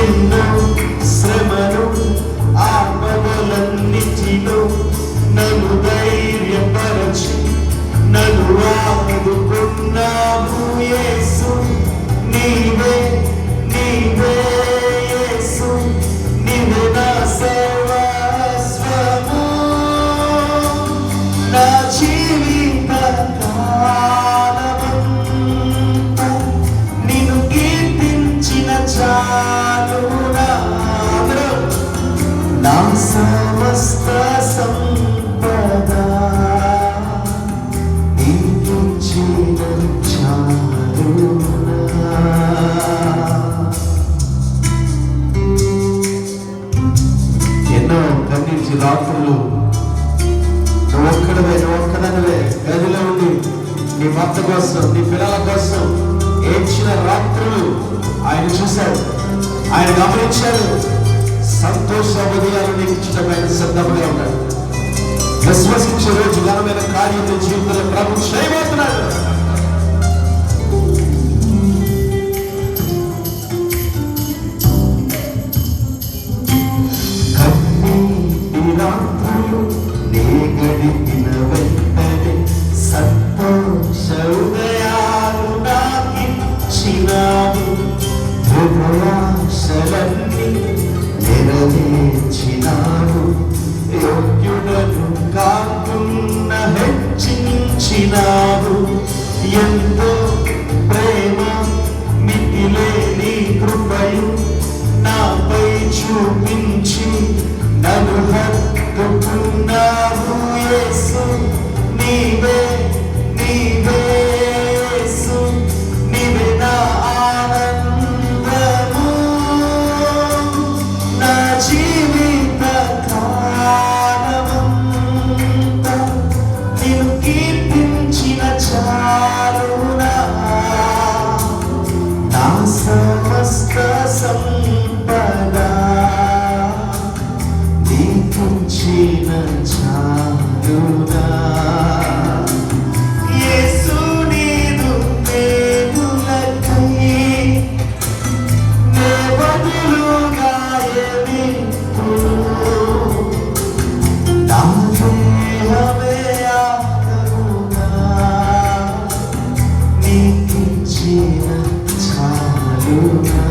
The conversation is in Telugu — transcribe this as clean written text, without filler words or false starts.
ఎన్నో శ్రమలు ఆపదలన్నిటిలో నన్ను ధైర్యపరచి నన్ను ఆదుకున్నావు యేసు. నీవే నీవే యేసు, నీవే నా సర్వస్వము. నా జీవిత కాలమంతా నిన్ను కీర్తించిన చాలునా. నా సమస్త సంపద నీకిచ్చిన చాలునా. ఎన్నో కన్నీటి రాత్రులు నువ్వు ఒక్కడవే గదిలో ఉండి నీ భర్త కోసం నీ పిల్లల కోసం ఏడ్చిన రాత్రులు ఆయన చూశాడు, ఆయన గమనించాడు. సంతోష ఉదయాలు నీకు ఇచ్చటమైన సిద్ధంగా ఉన్నాడు. విశ్వసించే రోజు ఘనమైన కార్యం నీ జీవితంలో ప్రభు చేయబోతున్నాడు. కన్నీటి రాత్రులు నీ గడిపిన వెంటనే సంతోష ఉదయాలు నాకిచ్చినావు. హృదయాశలన్నీ నెరవేర్చినావు. యోగ్యుడను కాకుండా హెచ్చించినావు. ఎంతో ప్రేమ మితిలేని కృపయు నాపై చూపించి నన్ను హత్తుకున్నావు యేసు. నీవే నీవే యేసు, నీవే నా ఆనందము. నా జీవిత కాలమంతా నిన్ను కీర్తించిన చాలునా. నా సమస్త సంపద నీకిచ్చిన చాలునా. యేసు నీదు మేలులకై నే బదులుగా ఏమివ్వు. నా దేహమే ఆదరుగా నీకిచ్చిన చాలునా.